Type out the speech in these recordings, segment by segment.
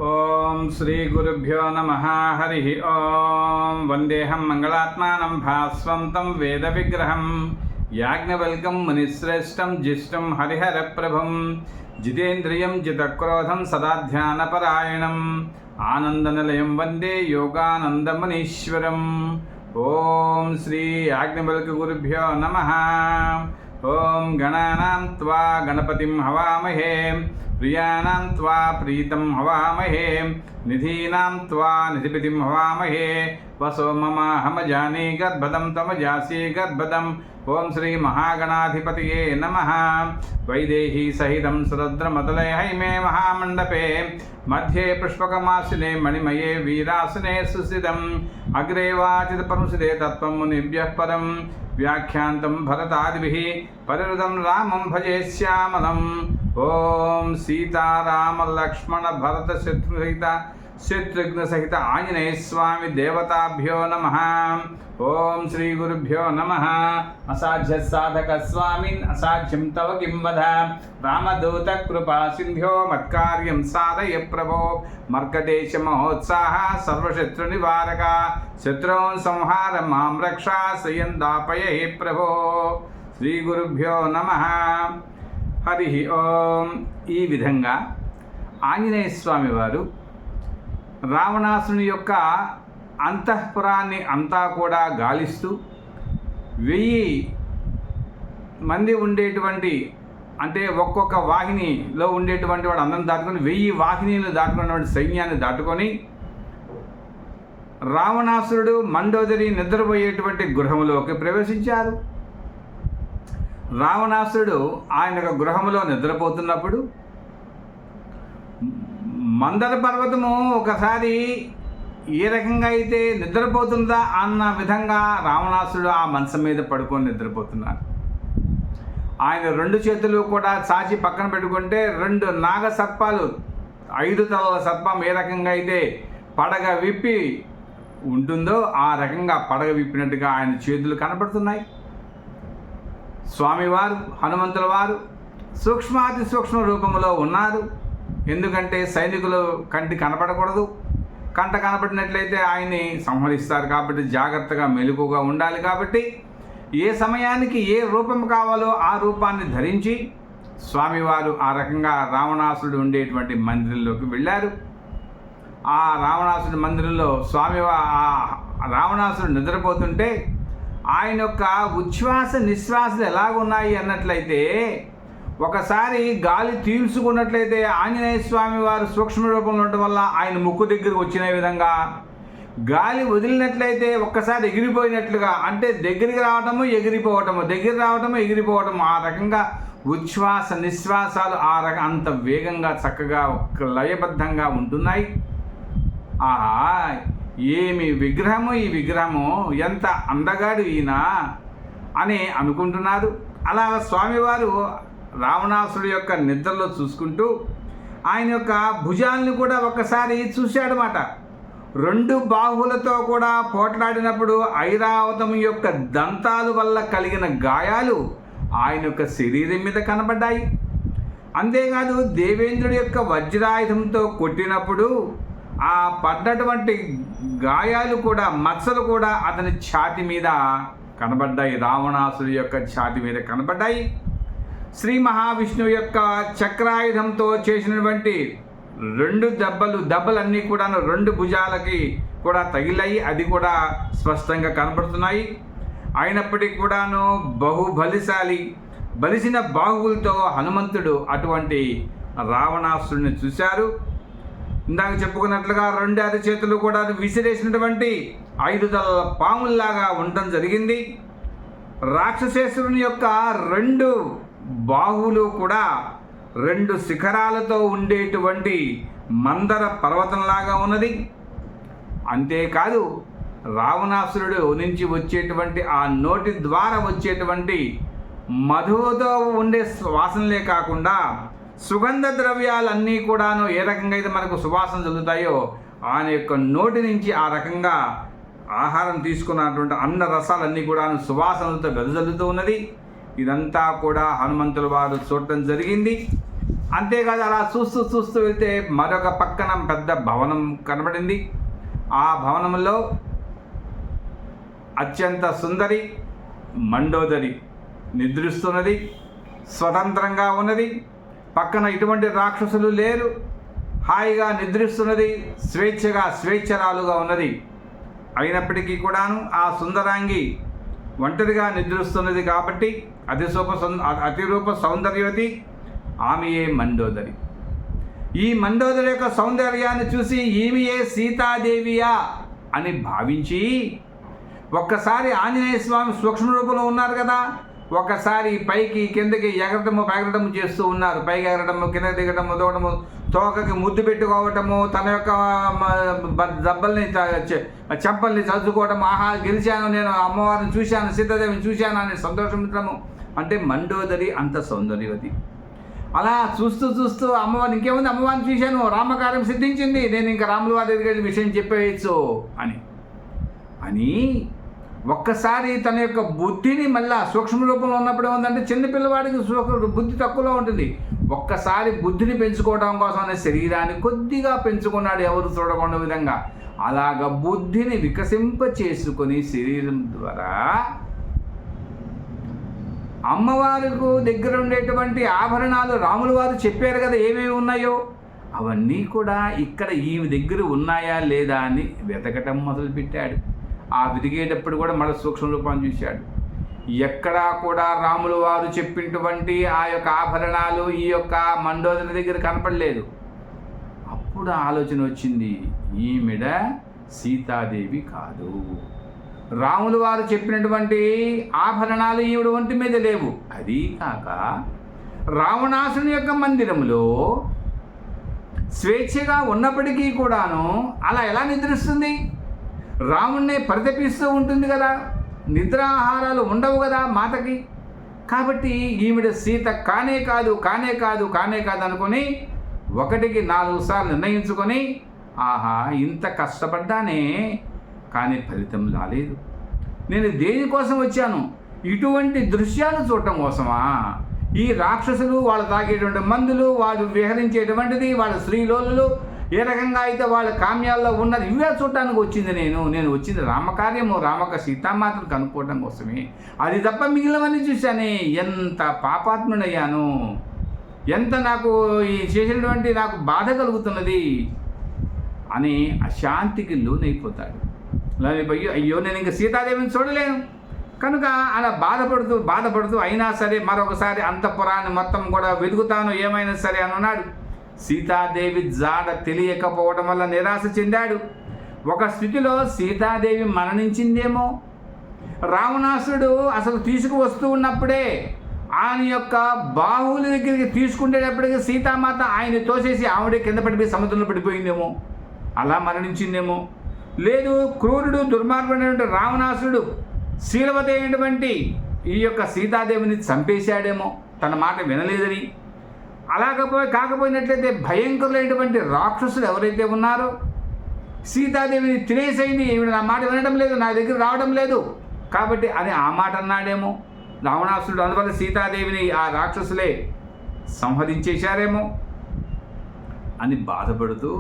ఓం శ్రీ గురుభ్యో నమః. హరి ఓం. వందేహం మంగళాత్మానం భాస్వం తం వేద విగ్రహం యాజ్ఞవల్కం మునిశ్రేష్టం జిష్టం హరిహర ప్రభం జితేంద్రియం జితక్రోధం సదా ధ్యానపరాయణం ఆనందనిలయం వందే యోగానందమునీశ్వరం. ఓం శ్రీ యాజ్ఞవల్క గురుభ్యో నమః. ఓం గణానాం త్వా గణపతిం హవామహే ప్రియాణాం త్వా ప్రీతం హవామహే నిధీనాం త్వా నిధిపతిం హవామహే వసో మమాహమజాని గర్భదం తమజాసి గర్భదం. ఓం శ్రీ మహాగణాధిపతయే నమః. వైదేహీ సహితం సురద్రమతలే హైమే మహామండపే మధ్యే పుష్పకమాసినే మణిమయే వీరాసనే సుస్థితం అగ్రే వాచిత పరమసిదే తత్వం మునిభ్యః పరం వ్యాఖ్యాంతం భరతాదిభిః పరివృతం రామం భజే శ్యామలం. ఓం సీతారామ లక్ష్మణ భరత శత్రుఘ్న సహిత ఆంజనేయ స్వామి దేవతాభ్యో నమః. ఓం శ్రీ గురుభ్యో నమః. అసాధ్య సాధక స్వామిన్ అసాధ్యం తవ కిం వద రామదూత కృపా సింధ్యో మత్కార్యం సాధయ ప్రభో మర్కటేశ మహోత్సాహ సర్వశత్రు నివారక శత్రూన్ సంహార మాం రక్షా శ్రియం దాపయ హే ప్రభో. శ్రీ గురుభ్యో నమః. హరి ఓం. ఈ విధంగా ఆంజనేయ స్వామి వారు రావణాసుని యొక్క అంతఃపురాన్ని అంతా కూడా గాలిస్తూ 1000 మంది ఉండేటువంటి, అంటే ఒక్కొక్క వాహినిలో ఉండేటువంటి వాడు అందరం దాటుకొని 1000 వాహినీలు దాటుకున్నటువంటి సైన్యాన్ని దాటుకొని రావణాసురుడు మండోదరి నిద్రపోయేటువంటి గృహంలోకి ప్రవేశించారు. రావణాసురుడు ఆయన యొక్క గృహంలో నిద్రపోతున్నప్పుడు మందర పర్వతము ఒకసారి ఏ రకంగా అయితే నిద్రపోతుందా అన్న విధంగా రావణాసురుడు ఆ మంచం మీద పడుకొని నిద్రపోతున్నారు. ఆయన 2 చేతులు కూడా చాచి పక్కన పెట్టుకుంటే 2 నాగ సర్పాలు, 5 తలల సర్పం ఏ రకంగా అయితే పడగ విప్పి ఉంటుందో ఆ రకంగా పడగ విప్పినట్టుగా ఆయన చేతులు కనపడుతున్నాయి. స్వామివారు హనుమంతుల వారు సూక్ష్మాతి సూక్ష్మ రూపంలో ఉన్నారు. ఎందుకంటే సైనికులు కంటి కనపడకూడదు, కంట కనపడినట్లయితే ఆయన్ని సంహరిస్తారు. కాబట్టి జాగ్రత్తగా మెలకుగా ఉండాలి. కాబట్టి ఏ సమయానికి ఏ రూపం కావాలో ఆ రూపాన్ని ధరించి స్వామివారు ఆ రకంగా రావణాసురుడు ఉండేటువంటి మందిరంలోకి వెళ్ళారు. ఆ రావణాసురుడి మందిరంలో రావణాసురుడు నిద్రపోతుంటే ఆయన యొక్క ఉచ్ఛ్వాస నిశ్వాసలు ఎలాగున్నాయి అన్నట్లయితే, ఒకసారి గాలి తీల్చుకున్నట్లయితే ఆంజనేయ స్వామి వారు సూక్ష్మ రూపంలో ఉండటం వల్ల ఆయన ముక్కు దగ్గరకు వచ్చిన విధంగా, గాలి వదిలినట్లయితే ఒక్కసారి ఎగిరిపోయినట్లుగా, అంటే దగ్గరికి రావటము ఎగిరిపోవటము, దగ్గర రావటము ఎగిరిపోవటము, ఆ రకంగా ఉచ్ఛ్వాస నిశ్వాసాలు అంత వేగంగా చక్కగా లయబద్ధంగా ఉంటున్నాయి. ఆహా, ఏమి విగ్రహము, ఈ విగ్రహము ఎంత అందగాడు ఈయన అని అనుకుంటున్నారు. అలా స్వామివారు రావణాసురుడు యొక్క నిద్రలో చూసుకుంటూ ఆయన యొక్క భుజాలను కూడా ఒక్కసారి చూశాడనమాట. 2 బాహువులతో కూడా పోట్లాడినప్పుడు ఐరావతం యొక్క దంతాల వల్ల కలిగిన గాయాలు ఆయన యొక్క శరీరం మీద కనబడ్డాయి. అంతేకాదు దేవేంద్రుడి యొక్క వజ్రాయుధంతో కొట్టినప్పుడు ఆ పడ్డటువంటి గాయాలు కూడా, మచ్చలు కూడా అతని ఛాతి మీద కనబడ్డాయి, రావణాసుడి యొక్క ఛాతి మీద కనబడ్డాయి. శ్రీ మహావిష్ణువు యొక్క చక్రాయుధంతో చేసినటువంటి 2 దెబ్బలన్నీ కూడా 2 భుజాలకి కూడా తగిలాయి. అది కూడా స్పష్టంగా కనబడుతున్నాయి. అయినప్పటికీ కూడాను బలిసిన బాహువులతో హనుమంతుడు అటువంటి రావణాసుడిని చూశారు. ఇందాక చెప్పుకున్నట్లుగా 2 అరచేతులు కూడా విసిరేసినటువంటి 5 తలల పాముల్లాగా ఉండటం జరిగింది. రాక్షసేశ్వరుని యొక్క 2 బాహువులు కూడా 2 శిఖరాలతో ఉండేటువంటి మందర పర్వతంలాగా ఉన్నది. అంతేకాదు రావణాసురుడు నుంచి వచ్చేటువంటి ఆ నోటి ద్వారా వచ్చేటువంటి మధువుతో ఉండే వాసనలే కాకుండా సుగంధ ద్రవ్యాలన్నీ కూడాను ఏ రకంగా అయితే మనకు సువాసన చెందుతాయో ఆయన యొక్క నోటి నుంచి ఆ రకంగా ఆహారం తీసుకున్నటువంటి అన్న రసాలన్నీ కూడాను సువాసనలతో వెదజల్లుతూ ఉన్నది. ఇదంతా కూడా హనుమంతుల వారు చూడటం జరిగింది. అంతేకాదు అలా చూస్తూ చూస్తూ వెళ్తే మరొక పక్కన పెద్ద భవనం కనబడింది. ఆ భవనంలో అత్యంత సుందరి మండోదరి నిద్రిస్తున్నది, స్వతంత్రంగా ఉన్నది. పక్కన ఇటువంటి రాక్షసులు లేరు, హాయిగా నిద్రిస్తున్నది, స్వేచ్ఛరాలుగా ఉన్నది. అయినప్పటికీ కూడాను ఆ సుందరాంగి ఒంటరిగా నిద్రిస్తున్నది కాబట్టి అతిరూప సౌందర్యవతి ఆమెయే మండోదరి. ఈ మండోదరి యొక్క సౌందర్యాన్ని చూసి ఈమెయే సీతాదేవియా అని భావించి ఒక్కసారి ఆంజనేయ స్వామి సూక్ష్మ రూపంలో ఉన్నారు కదా, ఒకసారి పైకి కిందకి ఎగరటము చేస్తూ ఉన్నారు. పైకి ఎగరటము, కింద దిగటము, దూడము, తోకకి ముద్దు పెట్టుకోవటము, తన యొక్క దెబ్బల్ని చెంపల్ని చదువుకోవటము, ఆహా గెలిచాను, నేను అమ్మవారిని చూశాను, సీతాదేవిని చూశాను అని సంతోషించడము. అంటే మండోదరి అంత సౌందర్యవతి. అలా చూస్తూ చూస్తూ అమ్మవారిని, ఇంకేముంది అమ్మవారిని చూశాను, రామకార్యం సిద్ధించింది, నేను ఇంకా రాముల వారి దగ్గరికి విషయం చెప్పేయచ్చు అని ఒక్కసారి తన యొక్క బుద్ధిని మళ్ళా సూక్ష్మ రూపంలో ఉన్నప్పుడు ఏముందంటే చిన్నపిల్లవాడికి బుద్ధి తక్కువలో ఉంటుంది. ఒక్కసారి బుద్ధిని పెంచుకోవడం కోసం అనే శరీరాన్ని కొద్దిగా పెంచుకున్నాడు, ఎవరు చూడకుండా విధంగా. అలాగ బుద్ధిని వికసింప చేసుకొని శరీరం ద్వారా అమ్మవారికి దగ్గర ఉండేటువంటి ఆభరణాలు రాముల వారు చెప్పారు కదా ఏమేమి ఉన్నాయో, అవన్నీ కూడా ఇక్కడ ఈమె దగ్గర ఉన్నాయా లేదా అని వెతకటం మొదలుపెట్టాడు. ఆ వెతికేటప్పుడు కూడా మళ్ళీ సూక్ష్మ రూపాన్ని చూశాడు. ఎక్కడా కూడా రాముల వారు చెప్పినటువంటి ఆ యొక్క ఆభరణాలు ఈ యొక్క మండోదరి దగ్గర కనపడలేదు. అప్పుడు ఆలోచన వచ్చింది, ఈమెడ సీతాదేవి కాదు, రాముల వారు చెప్పినటువంటి ఆభరణాలు ఈవిడ ఒంటి మీద లేవు. అది కాక రావణాసుని యొక్క మందిరంలో స్వేచ్ఛగా ఉన్నప్పటికీ కూడాను అలా ఎలా నిద్రిస్తుంది? రాముణ్ణే పరితపిస్తూ ఉంటుంది కదా, నిద్రాహారాలు ఉండవు కదా మాతకి. కాబట్టి ఈవిడ సీత కానే కాదు అనుకొని 1కి 4 సార్లు నిర్ణయించుకొని, ఆహా ఇంత కష్టపడ్డానే కానీ ఫలితం రాలేదు, నేను దేనికోసం వచ్చాను? ఇటువంటి దృశ్యాలు చూడటం కోసమా? ఈ రాక్షసులు వాళ్ళు తాగేటువంటి మందులు, వాళ్ళు విహరించేటువంటిది, వాళ్ళ స్త్రీలోలు ఏ రకంగా అయితే వాళ్ళ కామ్యాల్లో ఉన్నది, ఇవే చూడటానికి వచ్చింది నేను వచ్చింది రామకార్యము, రామక సీతామాతను కనుక్కోవడం కోసమే. అది తప్ప మిగిలినవన్నీ చూశానే. ఎంత పాపాత్ముడయ్యాను, ఎంత నాకు ఈ చేసినటువంటి నాకు బాధ కలుగుతున్నది అని అశాంతికి లోనైపోతాడు. అయ్యో నేను ఇంకా సీతాదేవిని చూడలేను కనుక అలా బాధపడుతూ అయినా సరే మరొకసారి అంతఃపురాన్ని మొత్తం కూడా వెతుకుతాను ఏమైనా సరే అని అన్నాడు. సీతాదేవి జాడ తెలియకపోవడం వల్ల నిరాశ చెందాడు. ఒక స్థితిలో సీతాదేవి మరణించిందేమో. రావణాసుడు అసలు తీసుకువస్తూ ఉన్నప్పుడే ఆయన యొక్క బాహువుల దగ్గరికి తీసుకుంటేటప్పటికీ సీతామాత ఆయన తోసేసి ఆవిడే కింద పడిపోయి సముద్రంలో పడిపోయిందేమో, అలా మరణించిందేమో. లేదు, క్రూరుడు దుర్మార్గుడైనటువంటి రావణాసుడు శీలవతి అయినటువంటి ఈ యొక్క సీతాదేవిని చంపేశాడేమో, తన మాట వినలేదని. కాకపోయినట్లయితే భయంకరులైనటువంటి రాక్షసులు ఎవరైతే ఉన్నారో సీతాదేవిని తినేసేయండి, ఈవిడ నా మాట వినడం లేదు, నా దగ్గర రావడం లేదు కాబట్టి అని ఆ మాట అన్నాడేమో రావణాసురుడు. అందువల్ల సీతాదేవిని ఆ రాక్షసులే సంహరించేశారేమో అని బాధపడుతూ,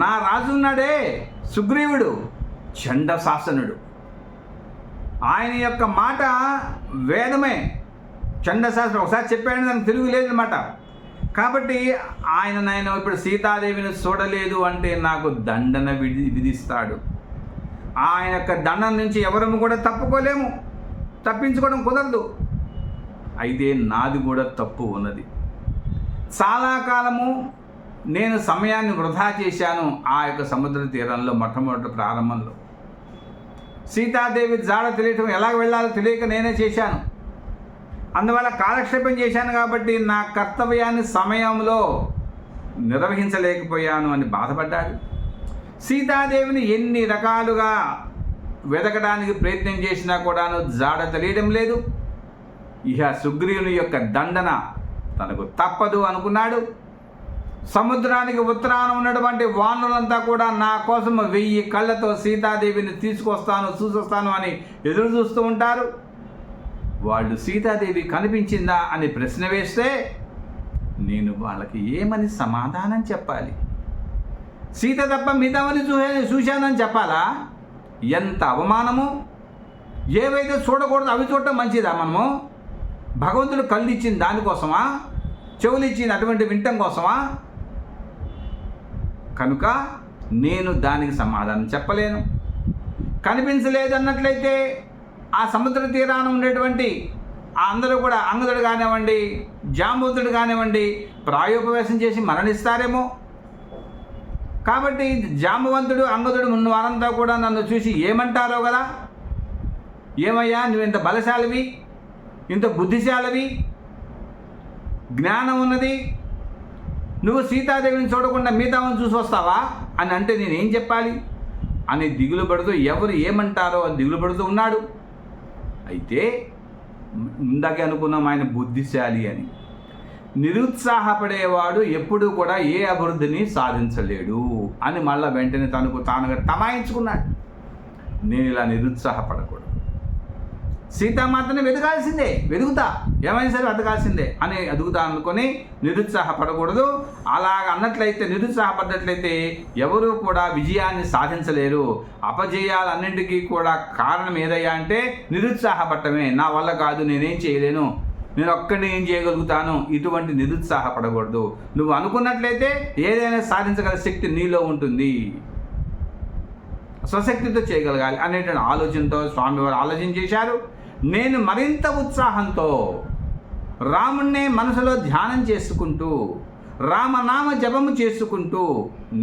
నా రాజున్నాడే సుగ్రీవుడు, చండశాసనుడు, ఆయన యొక్క మాట వేదమే. చండశాస్త్రం ఒకసారి చెప్పాడు, దానికి తిరుగు లేదనమాట. కాబట్టి నేను ఇప్పుడు సీతాదేవిని చూడలేదు అంటే నాకు దండన విధిస్తాడు. ఆయన యొక్క దండన నుంచి ఎవరము కూడా తప్పించుకోవడం కుదరదు. అయితే నాది కూడా తప్పు ఉన్నది. చాలా కాలము నేను సమయాన్ని వృధా చేశాను ఆ యొక్క సముద్ర తీరంలో. మొట్టమొదటి ప్రారంభంలో సీతాదేవి జాడ తెలియటం, ఎలా వెళ్ళాలో తెలియక నేనే చేశాను. అందువల్ల కాలక్షేపం చేశాను కాబట్టి నా కర్తవ్యాన్ని సమయంలో నిర్వహించలేకపోయాను అని బాధపడ్డాడు. సీతాదేవిని ఎన్ని రకాలుగా వెతకడానికి ప్రయత్నం చేసినా కూడాను జాడ తెలియడం లేదు. ఇహ సుగ్రీవుని యొక్క దండన తనకు తప్పదు అనుకున్నాడు. సముద్రానికి ఉత్తరాన ఉన్నటువంటి వానరులంతా కూడా నా కోసం 1000 కళ్ళతో సీతాదేవిని చూసొస్తాను అని ఎదురు చూస్తూ ఉంటారు. వాళ్ళు సీతాదేవి కనిపించిందా అని ప్రశ్న వేస్తే నేను వాళ్ళకి ఏమని సమాధానం చెప్పాలి? సీత తప్ప మిగతావని చూశానని చెప్పాలా? ఎంత అవమానము! ఏవైతే చూడకూడదు అవి చూడటం మంచిదా? మనము భగవంతుడు కళ్ళు ఇచ్చింది దానికోసమా? చెవులు ఇచ్చింది అటువంటి వినటం కోసమా? కనుక నేను దానికి సమాధానం చెప్పలేను. కనిపించలేదన్నట్లయితే ఆ సముద్ర తీరాన ఉండేటువంటి అందరూ కూడా అంగదుడు కానివ్వండి, జాంబవంతుడు కానివ్వండి, ప్రాయోపవేశం చేసి మరణిస్తారేమో. కాబట్టి జాంబవంతుడు, అంగదుడు ఉన్న వారంతా కూడా నన్ను చూసి ఏమంటారో కదా, ఏమయ్యా నువ్వు ఇంత బలశాలివి, ఇంత బుద్ధిశాలివి, జ్ఞానం ఉన్నది, నువ్వు సీతాదేవిని చూడకుండా మిగతావని చూసి వస్తావా అని అంటే నేనేం చెప్పాలి అని దిగులు పడుతూ, ఎవరు ఏమంటారో అని దిగులు పడుతూ ఉన్నాడు. అయితే ఇందాకే అనుకున్నాం ఆయన బుద్ధిశాలి అని. నిరుత్సాహపడేవాడు ఎప్పుడూ కూడా ఏ అభివృద్ధిని సాధించలేడు అని మళ్ళీ వెంటనే తనకు తానుగా తమాయించుకున్నాడు. నేను ఇలా నిరుత్సాహపడకూడదు, సీతామాతని వెతుకుతా, ఏమైనా సరే వెతకాల్సిందే అని ఎదుగుతా అనుకొని నిరుత్సాహపడకూడదు. అలాగ అన్నట్లయితే, నిరుత్సాహపడ్డట్లయితే ఎవరూ కూడా విజయాన్ని సాధించలేరు. అపజయాలన్నింటికీ కూడా కారణం ఏదయ్యా అంటే నిరుత్సాహపడటమే. నా వల్ల కాదు, నేనేం చేయలేను, నేను ఒక్కడిని ఏం చేయగలుగుతాను, ఇటువంటి నిరుత్సాహపడకూడదు. నువ్వు అనుకున్నట్లయితే ఏదైనా సాధించగల శక్తి నీలో ఉంటుంది, స్వశక్తితో చేయగలగాలి అనేటువంటి ఆలోచనతో స్వామివారు ఆలోచన చేశారు. నేను మరింత ఉత్సాహంతో రాముణ్ణే మనసులో ధ్యానం చేసుకుంటూ, రామనామ జపము చేసుకుంటూ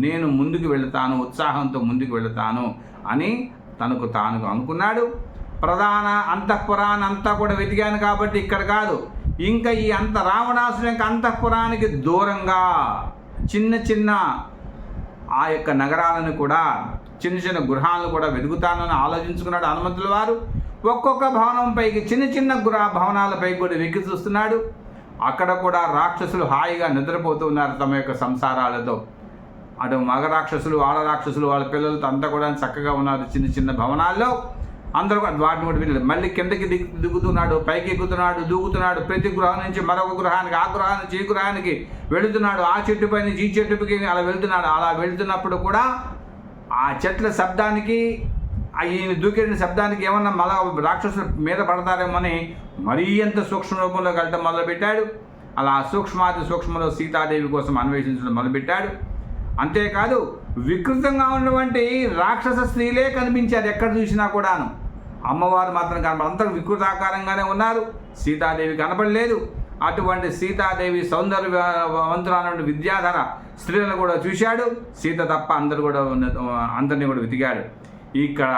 నేను ముందుకు వెళతాను, ఉత్సాహంతో ముందుకు వెళతాను అని తనకు తాను అనుకున్నాడు. ప్రధాన అంతఃపురాన్ని అంతా కూడా వెతికాను కాబట్టి ఇక్కడ కాదు, ఇంకా ఈ రావణాసుని యొక్క అంతఃపురానికి దూరంగా చిన్న చిన్న ఆ యొక్క నగరాలను కూడా, చిన్న చిన్న గృహాలను కూడా వెతుకుతానని ఆలోచించుకున్నాడు హనుమంతుల వారు. ఒక్కొక్క భవనం పైకి, చిన్న చిన్న భవనాలపైకి కూడా వెక్కి చూస్తున్నాడు. అక్కడ కూడా రాక్షసులు హాయిగా నిద్రపోతూ ఉన్నారు తమ యొక్క సంసారాలతో. అటు మగ రాక్షసులు, ఆడ రాక్షసులు వాళ్ళ పిల్లలతో అంతా కూడా చక్కగా ఉన్నారు చిన్న చిన్న భవనాల్లో. అందరూ వాటిని కూడా వినలేదు. మళ్ళీ కిందకి దిగుతున్నాడు, పైకి ఎక్కుతున్నాడు, దూకుతున్నాడు. ప్రతి గృహం నుంచి మరొక గృహానికి, ఆ గృహం నుంచి ఈ గృహానికి వెళుతున్నాడు. ఆ చెట్టు పై నుంచి ఈ చెట్టుకి అలా వెళుతున్నాడు. అలా వెళుతున్నప్పుడు కూడా ఆ చెట్ల శబ్దానికి, ఈయన దూకిన శబ్దానికి ఏమన్నా మళ్ళా రాక్షసులు మీద పడతారేమోని మరీ ఎంత సూక్ష్మ రూపంలోకి వెళ్ళటం మొదలుపెట్టాడు. అలా సూక్ష్మాతి సూక్ష్మలో సీతాదేవి కోసం అన్వేషించడం మొదలుపెట్టాడు. అంతేకాదు వికృతంగా ఉన్నటువంటి రాక్షస స్త్రీలే కనిపించారు ఎక్కడ చూసినా కూడాను. అమ్మవారు మాత్రం కనపడ, అంతా వికృతాకారంగానే ఉన్నారు. సీతాదేవి కనపడలేదు. అటువంటి సీతాదేవి సౌందర్యవంతురాలు విద్యాధర స్త్రీలను కూడా చూశాడు. సీత తప్ప అందరినీ కూడా వెతికాడు. ఇక్కడ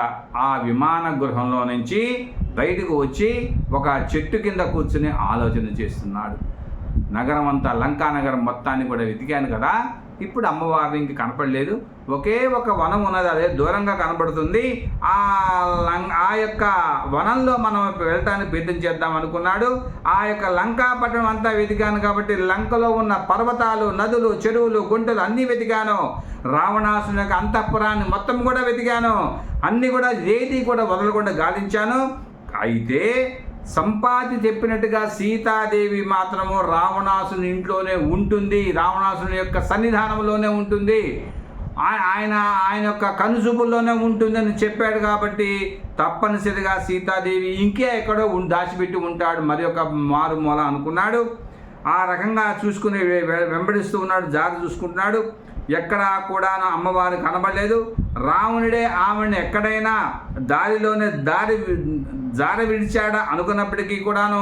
ఆ విమాన గృహంలో నుంచి బయటకు వచ్చి ఒక చెట్టు కింద కూర్చుని ఆలోచన చేస్తున్నాడు. నగరం అంతా, లంకా నగరం మొత్తాన్ని కూడా వెతికాను కదా, ఇప్పుడు అమ్మవారిని ఇంక కనపడలేదు. ఒకే ఒక వనం ఉన్నది, అదే దూరంగా కనబడుతుంది. ఆ యొక్క వనంలో మనం వెళ్ళటానికి ప్రయత్నం చేద్దాం అనుకున్నాడు. ఆ యొక్క లంకా పట్టణం అంతా వెతికాను కాబట్టి లంకలో ఉన్న పర్వతాలు, నదులు, చెరువులు, గుంటలు అన్నీ వెతికాను. రావణాసుని యొక్క అంతఃపురాన్ని మొత్తం కూడా వెతికాను. అన్నీ కూడా ఏది కూడా వదలకుండా గాలించాను. అయితే సంపాతి చెప్పినట్టుగా సీతాదేవి మాత్రము రావణాసుని ఇంట్లోనే ఉంటుంది, రావణాసుని యొక్క సన్నిధానంలోనే ఉంటుంది, ఆయన యొక్క కనుసూపుల్లోనే ఉంటుందని చెప్పాడు. కాబట్టి తప్పనిసరిగా సీతాదేవి ఇంకే ఎక్కడో దాచిపెట్టి ఉంటాడు, మరి ఒక మారుమూల అనుకున్నాడు. ఆ రకంగా చూసుకుని వెంబడిస్తూ ఉన్నాడు, జారి చూసుకుంటున్నాడు. ఎక్కడా కూడా అమ్మవారు కనబడలేదు. రావణుడే ఆమెను ఎక్కడైనా దారిలోనే జార విడిచాడా అనుకున్నప్పటికీ కూడాను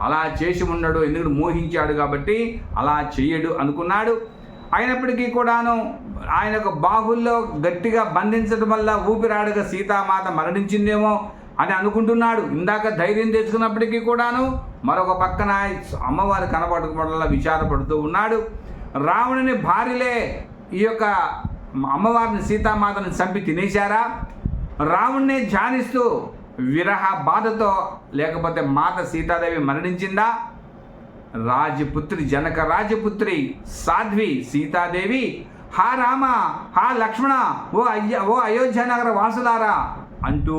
అలా చేసి ఉండడు, ఎందుకంటే మోహించాడు కాబట్టి అలా చెయ్యడు అనుకున్నాడు. అయినప్పటికీ కూడాను ఆయన యొక్క బాహుల్లో గట్టిగా బంధించడం వల్ల ఊపిరాడగా సీతామాత మరణించిందేమో అని అనుకుంటున్నాడు. ఇందాక ధైర్యం తెచ్చుకున్నప్పటికీ కూడాను మరొక పక్కన అమ్మవారు కనబడకపోవడం వల్ల విచారపడుతూ ఉన్నాడు. రావణుని భార్యలే ఈ యొక్క అమ్మవారిని, సీతామాతను చంపి తినేశారా? రావణ్ణి ధ్యానిస్తూ విరహ బాధతో లేకపోతే మాత సీతాదేవి మరణించిందా? రాజపుత్రి, జనక రాజపుత్రి సాధ్వి సీతాదేవి హా రామ, హా లక్ష్మణ, ఓ అయోధ్య నగర వాసులారా అంటూ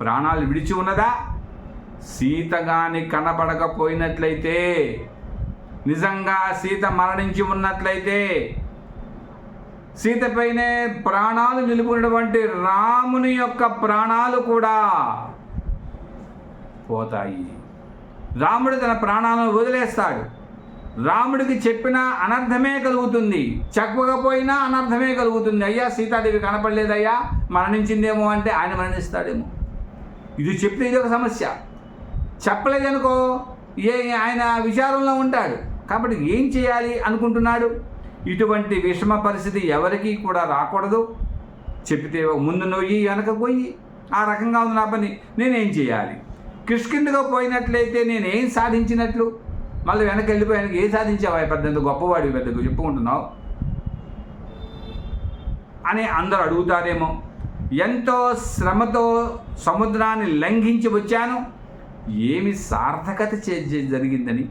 ప్రాణాలు విడిచి ఉన్నదా? సీతగాని కనబడకపోయినట్లయితే నిజంగా సీత మరణించి ఉన్నట్లయితే సీతపైనే ప్రాణాలు నిలుపుకున్నటువంటి రాముని యొక్క ప్రాణాలు కూడా పోతాయి. రాముడు తన ప్రాణాలను వదిలేస్తాడు. రాముడికి చెప్పినా అనర్థమే కలుగుతుంది, చెప్పకపోయినా అనర్థమే కలుగుతుంది. అయ్యా సీతాదేవి కనపడలేదయ్యా, మరణించిందేమో అంటే ఆయన మరణిస్తాడేమో. ఇది చెప్తే ఇది ఒక సమస్య. చెప్పలేదనుకో ఆయన విచారంలో ఉంటాడు. కాబట్టి ఏం చేయాలి అనుకుంటున్నాడు? ఇటువంటి విషమ పరిస్థితి ఎవరికీ కూడా రాకూడదు. చెప్తే ముందు నొయ్యి వెనక పోయి ఆ రకంగా ఉంది నా పని, నేనేం చేయాలి? కిష్కిందగా పోయినట్లయితే నేనేం సాధించినట్లు? మళ్ళీ వెనక్కి వెళ్ళిపోయానికి ఏం సాధించావా, పెద్ద గొప్పవాడి పెద్దగా చెప్పుకుంటున్నావు అని అందరూ అడుగుతారేమో. ఎంతో శ్రమతో సముద్రాన్ని లంఘించి వచ్చాను, ఏమి సార్థకత జరిగిందని,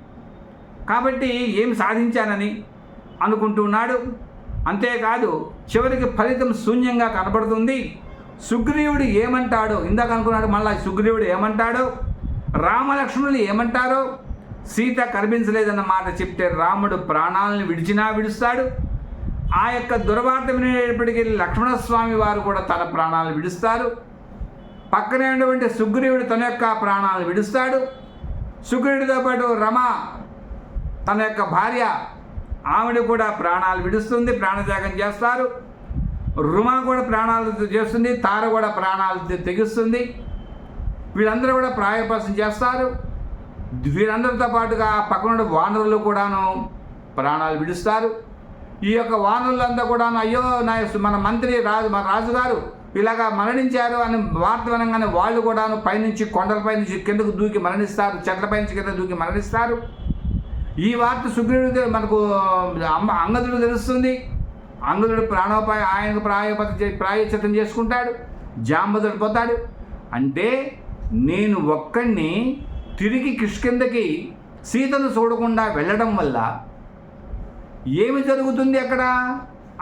కాబట్టి ఏమి సాధించానని అనుకుంటున్నాడు. అంతేకాదు చివరికి ఫలితం శూన్యంగా కనబడుతుంది. సుగ్రీవుడు ఏమంటాడో ఇందాక అనుకున్నాడు, మళ్ళీ సుగ్రీవుడు ఏమంటాడో, రామలక్ష్మణులు ఏమంటారో, సీత కనిపించలేదన్న మాట చెప్తే రాముడు ప్రాణాలను విడిచినా విడుస్తాడు. ఆ యొక్క దుర్వార్త వినేటప్పటికీ లక్ష్మణస్వామి వారు కూడా తన ప్రాణాలను విడుస్తారు. పక్కనే ఉన్నటువంటి సుగ్రీవుడు తన యొక్క ప్రాణాలను విడుస్తాడు. సుగ్రీవుడితో పాటు రమ తన యొక్క భార్య ఆవిడ కూడా ప్రాణాలు విడుస్తుంది, ప్రాణత్యాగం చేస్తారు. రుమ కూడా ప్రాణాలు చేస్తుంది, తార కూడా ప్రాణాలు తెగిస్తుంది. వీళ్ళందరూ కూడా ప్రాయోపాసన చేస్తారు. వీరందరితో పాటుగా పక్కన వానరులు కూడాను ప్రాణాలు విడుస్తారు. ఈ యొక్క వానరులంతా కూడాను అయ్యో మన మంత్రి మన రాజుగారు ఇలాగా మరణించారు అని వార్త వినగానే వాళ్ళు కూడాను పైనుంచి కొండలపై నుంచి కిందకు దూకి మరణిస్తారు, చెట్లపై నుంచి కింద దూకి మరణిస్తారు. ఈ వార్త సుగ్రీవుడు మనకు అంగదుడు తెలుస్తుంది. అంగదుడు ఆయనకు ప్రాయశ్చిత్తం చేసుకుంటాడు, జాంబదుడు పోతాడు. అంటే నేను ఒక్కడిని తిరిగి కిష్కిందకి సీతను చూడకుండా వెళ్ళడం వల్ల ఏమి జరుగుతుంది అక్కడ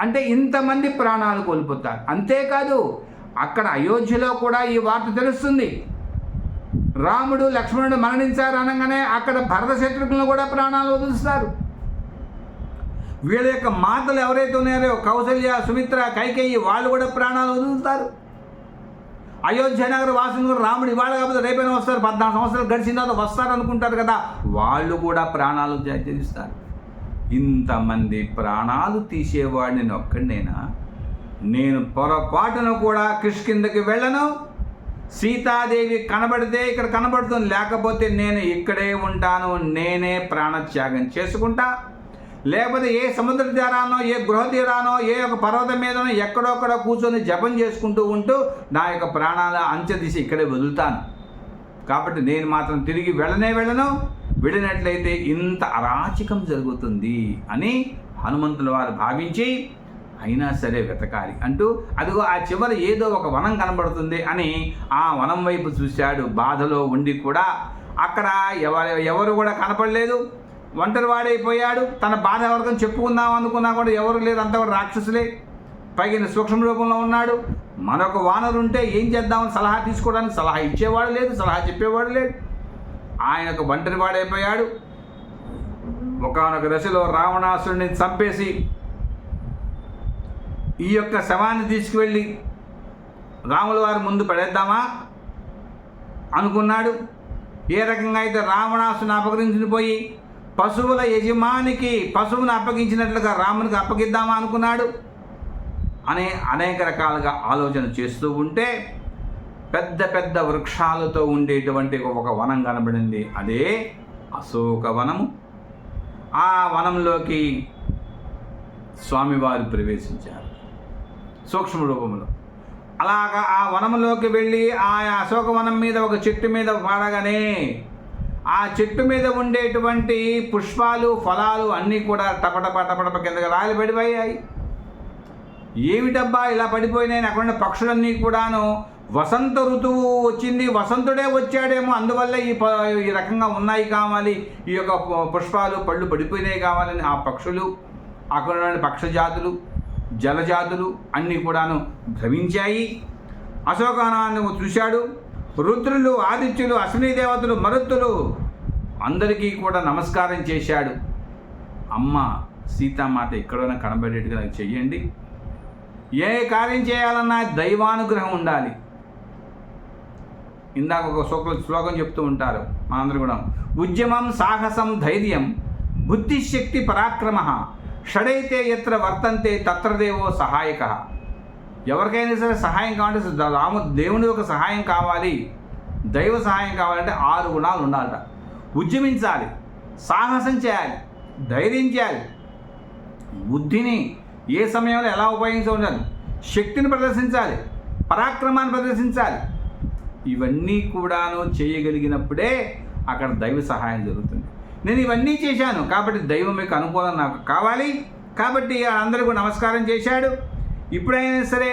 అంటే ఇంతమంది ప్రాణాలు కోల్పోతారు. అంతేకాదు అక్కడ అయోధ్యలో కూడా ఈ వార్త తెలుస్తుంది. రాముడు లక్ష్మణుడు మరణించారు అనగానే అక్కడ భరత శత్రుఘ్నులు కూడా ప్రాణాలు వదులుస్తారు. వీళ్ళ యొక్క మాతలు ఎవరైతే ఉన్నారో కౌసల్య, సుమిత్ర, కైకేయి వాళ్ళు కూడా ప్రాణాలు వదులుతారు. అయోధ్య నగర వాసులు కూడా రాముడు ఇవాళ కాకపోతే రేపైనా వస్తారు, 14 సంవత్సరాలు గడిచిన తర్వాత వస్తారు అనుకుంటారు కదా, వాళ్ళు కూడా ప్రాణాలు త్యజిస్తారు. ఇంతమంది ప్రాణాలు తీసేవాడిని ఒక్కడినేనా? నేను పొరపాటును కూడా కిష్కిందకి వెళ్ళను. సీతాదేవి కనబడితే ఇక్కడ కనబడుతుంది, లేకపోతే నేను ఇక్కడే ఉంటాను, నేనే ప్రాణత్యాగం చేసుకుంటా. లేకపోతే ఏ సముద్ర తీరానో, ఏ గృహ తీరానో, ఏ ఒక పర్వతం మీదనో ఎక్కడొక్కడ కూర్చొని జపం చేసుకుంటూ ఉంటూ నా యొక్క ప్రాణాల అంచెదీసి ఇక్కడే వదులుతాను. కాబట్టి నేను మాత్రం తిరిగి వెళ్ళను. వెళ్ళినట్లయితే ఇంత అరాచకం జరుగుతుంది అని హనుమంతుల వారు భావించి అయినా సరే వెతకాలి అంటూ అదిగో ఆ చివరి ఏదో ఒక వనం కనబడుతుంది అని ఆ వనం వైపు చూశాడు. బాధలో ఉండి కూడా అక్కడ ఎవరు కూడా కనపడలేదు. ఒంటరి వాడైపోయాడు. తన బాధ ఎవరికం చెప్పుకుందాం అనుకున్నా కూడా ఎవరు లేరు, అంతా కూడా రాక్షసులే. పైన సూక్ష్మ రూపంలో ఉన్నాడు. మరొక వానరు ఉంటే ఏం చేద్దామని సలహా తీసుకోవడానికి సలహా ఇచ్చేవాడు లేదు, సలహా చెప్పేవాడు లేడు. ఆయనకు ఒంటరి వాడైపోయాడు. ఒకానొక దశలో రావణాసురుడిని చంపేసి ఈ యొక్క శవాన్ని తీసుకువెళ్ళి రాముల వారి ముందు పడేద్దామా అనుకున్నాడు. ఏ రకంగా అయితే రావణాసుని అపహరించిపోయి పశువుల యజమానికి పశువును అప్పగించినట్లుగా రామునికి అప్పగిద్దామా అనుకున్నాడు. అనేక రకాలుగా ఆలోచన చేస్తూ ఉంటే పెద్ద పెద్ద వృక్షాలతో ఉండేటువంటి ఒక వనం కనబడింది. అదే అశోక వనము. ఆ వనంలోకి స్వామివారు ప్రవేశించారు సూక్ష్మ రూపంలో. అలాగా ఆ వనంలోకి వెళ్ళి ఆ అశోకవనం మీద ఒక చెట్టు మీద పడగానే ఆ చెట్టు మీద ఉండేటువంటి పుష్పాలు, ఫలాలు అన్నీ కూడా టపటప కిందకి రాలి పడిపోయాయి. ఏమిటబ్బా ఇలా పడిపోయినాయి? అక్కడ పక్షులన్నీ కూడాను వసంత ఋతువు వచ్చింది, వసంతుడే వచ్చాడేమో, అందువల్ల ఈ రకంగా ఉన్నాయి కావాలి, ఈ యొక్క పుష్పాలు పళ్ళు పడిపోయినాయి కావాలని ఆ పక్షులు, అక్కడ పక్షజాతులు, జలజాతులు అన్నీ కూడాను భ్రమించాయి. అశోకవనాన్ని చూశాడు. రుద్రులు, ఆదిత్యులు, అశ్విని దేవతలు, మరుత్తులు అందరికీ కూడా నమస్కారం చేశాడు. అమ్మ సీతామాత ఎక్కడైనా కనబడేట్టుగా నాకు చెయ్యండి. ఏ కార్యం చేయాలన్నా దైవానుగ్రహం ఉండాలి. ఇందాక ఒక శ్లోకం చెప్తూ ఉంటారు మనందరూ కూడా, ఉద్యమం సాహసం ధైర్యం బుద్ధిశక్తి పరాక్రమ షడైతే ఎత్ర వర్తంతే తత్రదేవో సహాయక. ఎవరికైనా సరే సహాయం కావాలంటే దేవుని యొక్క సహాయం కావాలి, దైవ సహాయం కావాలంటే 6 గుణాలు ఉండాలట. ఉద్యమించాలి, సాహసం చేయాలి, ధైర్యం చేయాలి, బుద్ధిని ఏ సమయంలో ఎలా ఉపయోగించాలి, శక్తిని ప్రదర్శించాలి, పరాక్రమాన్ని ప్రదర్శించాలి. ఇవన్నీ కూడాను చేయగలిగినప్పుడే అక్కడ దైవ సహాయం జరుగుతుంది. నేను ఇవన్నీ చేశాను కాబట్టి దైవం యొక్క అనుకూలం నాకు కావాలి. కాబట్టి అందరికీ నమస్కారం చేశాడు. ఇప్పుడైనా సరే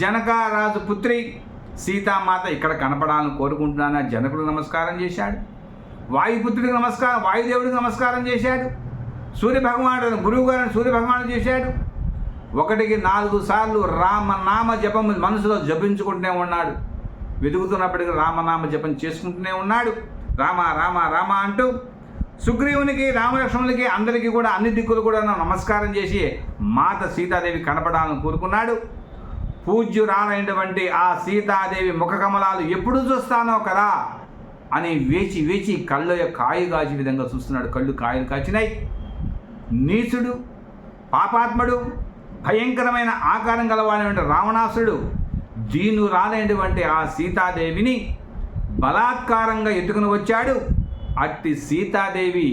జనకరాజు పుత్రి సీతామాత ఇక్కడ కనపడాలని కోరుకుంటున్నాను. జనకుడికి నమస్కారం చేశాడు, వాయుపుత్రుడికి నమస్కారం, వాయుదేవుడికి నమస్కారం చేశాడు, సూర్యభగవానుడు గురువు గారిని సూర్యభగవానుడు చేశాడు. 1కి 4 సార్లు రామనామ జపం మనసులో జపించుకుంటూనే ఉన్నాడు. వెతుకుతున్నప్పటికీ రామనామ జపం చేసుకుంటూనే ఉన్నాడు. రామ రామ రామ అంటూ సుగ్రీవునికి రామలక్ష్మణులకి అందరికీ కూడా అన్ని దిక్కులు కూడా నమస్కారం చేసి మాత సీతాదేవి కనపడాలని కోరుకున్నాడు. పూజ్యురాలైనటువంటి ఆ సీతాదేవి ముఖ కమలాలు ఎప్పుడు చూస్తానో కదా అని వేచి వేచి కళ్ళు కాయలు కాచే విధంగా చూస్తున్నాడు. కళ్ళు కాయలు కాచినాయి. నీచుడు, పాపాత్ముడు, భయంకరమైన ఆకారం గలవాడైనటువంటి రావణాసురుడు దీనురాలైనటువంటి ఆ సీతాదేవిని బలాత్కారంగా ఎత్తుకుని వచ్చాడు. అట్టి సీతాదేవి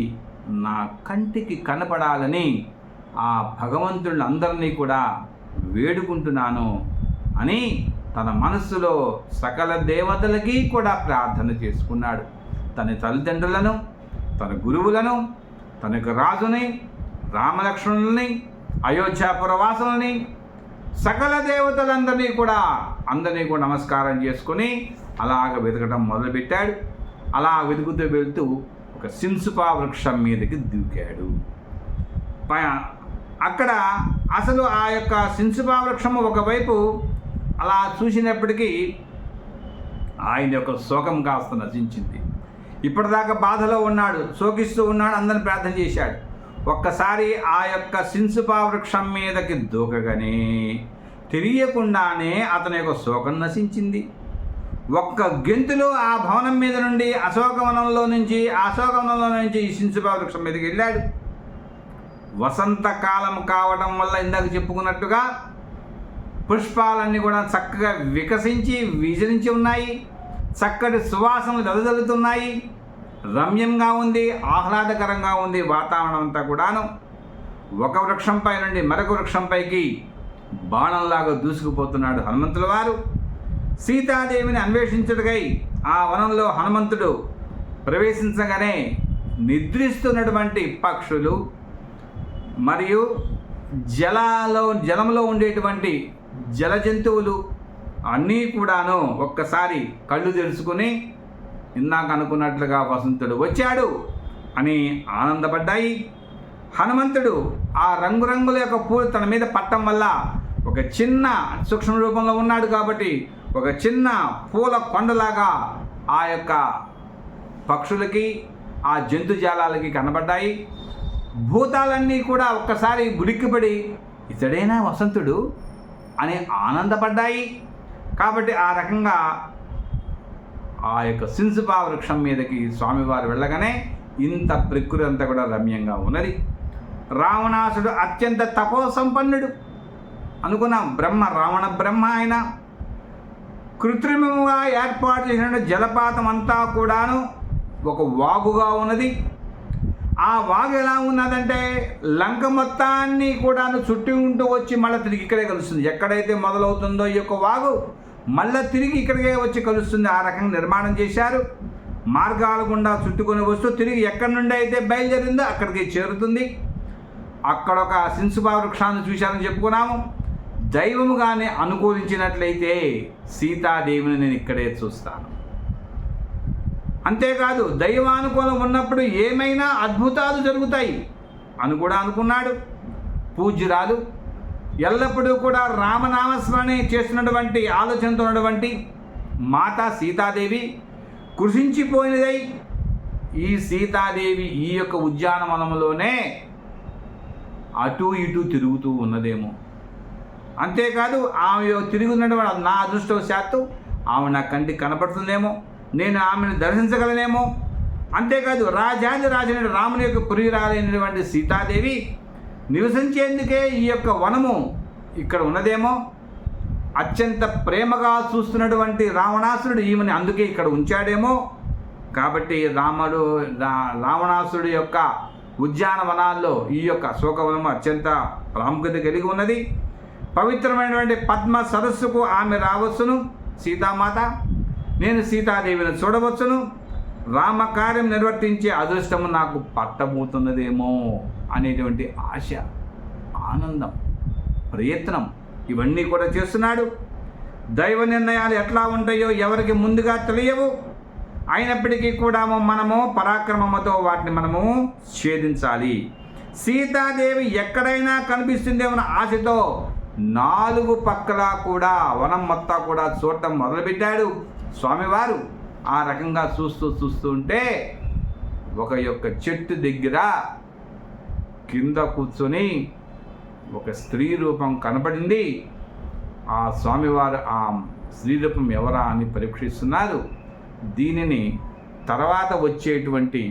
నా కంటికి కనపడాలని ఆ భగవంతులందరినీ కూడా వేడుకుంటున్నాను అని తన మనస్సులో సకల దేవతలకి కూడా ప్రార్థన చేసుకున్నాడు. తన తల్లిదండ్రులను, తన గురువులను, తనకు రాజుని, రామలక్ష్మణుల్ని, అయోధ్యాపురవాసులని, సకల దేవతలందరినీ కూడా నమస్కారం చేసుకుని అలాగ వెతకడం మొదలుపెట్టాడు. అలా వెతుకుతూ వెళ్తూ ఒక సింసుపా వృక్షం మీదకి దూకాడు. అక్కడ అసలు ఆ యొక్క సింసుపా వృక్షము ఒకవైపు అలా చూసినప్పటికీ ఆయన యొక్క శోకం కాస్త నశించింది. ఇప్పటిదాకా బాధలో ఉన్నాడు, శోకిస్తూ ఉన్నాడు, అందరిని ప్రార్థన చేశాడు. ఒక్కసారి ఆ యొక్క సింసుపా వృక్షం మీదకి దూకగానే తెలియకుండానే అతని యొక్క శోకం నశించింది. ఒక్క గెంతులో ఆ భవనం మీద నుండి అశోకవనంలో నుంచి ఈ సింసుపా వృక్షం మీదకి వెళ్ళాడు. వసంతకాలం కావడం వల్ల ఇందాక చెప్పుకున్నట్టుగా పుష్పాలన్నీ కూడా చక్కగా వికసించి విజరించి ఉన్నాయి. చక్కటి సువాసనలు వెదజల్లుతున్నాయి. రమ్యంగా ఉంది, ఆహ్లాదకరంగా ఉంది వాతావరణం అంతా కూడాను. ఒక వృక్షంపై నుండి మరొక వృక్షంపైకి బాణంలాగా దూసుకుపోతున్నాడు హనుమంతుల వారు. సీతాదేవిని అన్వేషించుటకై ఆ వనంలో హనుమంతుడు ప్రవేశించగానే నిద్రిస్తున్నటువంటి పక్షులు మరియు జలంలో ఉండేటువంటి జల జంతువులు అన్నీ కూడాను ఒక్కసారి కళ్ళు తెరుచుకుని ఇందాక అనుకున్నట్లుగా వసంతుడు వచ్చాడు అని ఆనందపడ్డాయి. హనుమంతుడు ఆ రంగురంగుల యొక్క పూలు తన మీద పట్టడం వల్ల ఒక చిన్న సూక్ష్మ రూపంలో ఉన్నాడు కాబట్టి ఒక చిన్న పూల కొండలాగా ఆ యొక్క పక్షులకి, ఆ జంతుజాలాలకి కనబడ్డాయి. భూతాలన్నీ కూడా ఒక్కసారి గుడిక్కిపడి ఇతడేనా వసంతుడు అని ఆనందపడ్డాయి. కాబట్టి ఆ రకంగా ఆ యొక్క సింసుపా వృక్షం మీదకి స్వామివారు వెళ్ళగానే ఇంత ప్రకృతి అంతా కూడా రమ్యంగా ఉన్నది. రావణాసుడు అత్యంత తపోసంపన్నుడు అనుకున్నాం. రావణ బ్రహ్మ ఆయన కృత్రిమంగా ఏర్పాటు చేసిన జలపాతం అంతా కూడాను ఒక వాగుగా ఉన్నది. ఆ వాగు ఎలా ఉన్నదంటే లంక మొత్తాన్ని కూడాను చుట్టి ఉంటూ వచ్చి మళ్ళీ తిరిగి ఇక్కడే కలుస్తుంది. ఎక్కడైతే మొదలవుతుందో ఈ యొక్క వాగు మళ్ళీ తిరిగి ఇక్కడికే వచ్చి కలుస్తుంది. ఆ రకంగా నిర్మాణం చేశారు. మార్గాల గుండా చుట్టుకొని వస్తూ తిరిగి ఎక్కడి నుండి అయితే బయలుదేరిందో అక్కడికి చేరుతుంది. అక్కడ ఒక సింసుపా వృక్షాన్ని చూశారని చెప్పుకున్నాము. దైవముగానే అనుకూలించినట్లయితే సీతాదేవిని నేను ఇక్కడే చూస్తాను. అంతేకాదు దైవానుకూలం ఉన్నప్పుడు ఏమైనా అద్భుతాలు జరుగుతాయి అని కూడా అనుకున్నాడు. పూజ్యురాలు ఎల్లప్పుడూ కూడా రామనామస్మరణే చేస్తున్నటువంటి ఆలోచనతో ఉన్నటువంటి మాతా సీతాదేవి కృషించిపోయినదై ఈ సీతాదేవి ఈ యొక్క ఉద్యానవనంలోనే అటు ఇటు తిరుగుతూ ఉన్నదేమో. అంతేకాదు ఆమె తిరుగుతున్నటువంటి నా అదృష్టవశాత్తు ఆమె నా కంటికి కనపడుతుందేమో, నేను ఆమెను దర్శించగలనేమో. అంతేకాదు రాజాది రాజుని రాముని యొక్క ప్రియురాలైనటువంటి సీతాదేవి నివసించేందుకే ఈ యొక్క వనము ఇక్కడ ఉన్నదేమో. అత్యంత ప్రేమగా చూస్తున్నటువంటి రావణాసురుడు ఈమెని అందుకే ఇక్కడ ఉంచాడేమో. కాబట్టి రావణాసురుడి యొక్క ఉద్యానవనాల్లో ఈ యొక్క అశోకవనం అత్యంత ప్రాముఖ్యత కలిగి ఉన్నది. పవిత్రమైనటువంటి పద్మ సరస్సుకు ఆమె రావచ్చును సీతామాత. నేను సీతాదేవిని చూడవచ్చును. రామకార్యం నిర్వర్తించే అదృష్టము నాకు పట్టబోతున్నదేమో అనేటువంటి ఆశ, ఆనందం, ప్రయత్నం ఇవన్నీ కూడా చేస్తున్నాడు. దైవ నిర్ణయాలు ఎట్లా ఉంటాయో ఎవరికి ముందుగా తెలియవు. అయినప్పటికీ కూడా మనము పరాక్రమముతో వాటిని మనము ఛేదించాలి. సీతాదేవి ఎక్కడైనా కనిపిస్తుందేమన్న ఆశతో 4 పక్కలా కూడా వనం మొత్తం కూడా చూడటం మొదలుపెట్టాడు స్వామివారు. ఆ రకంగా చూస్తూ ఉంటే ఒక యొక్క చెట్టు దగ్గర కింద కూర్చొని ఒక స్త్రీ రూపం కనపడింది. ఆ స్వామివారు ఆ స్త్రీ రూపం ఎవరా అని పరీక్షిస్తున్నారు. దీనిని తర్వాత వచ్చేటువంటి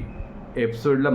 ఎపిసోడ్లో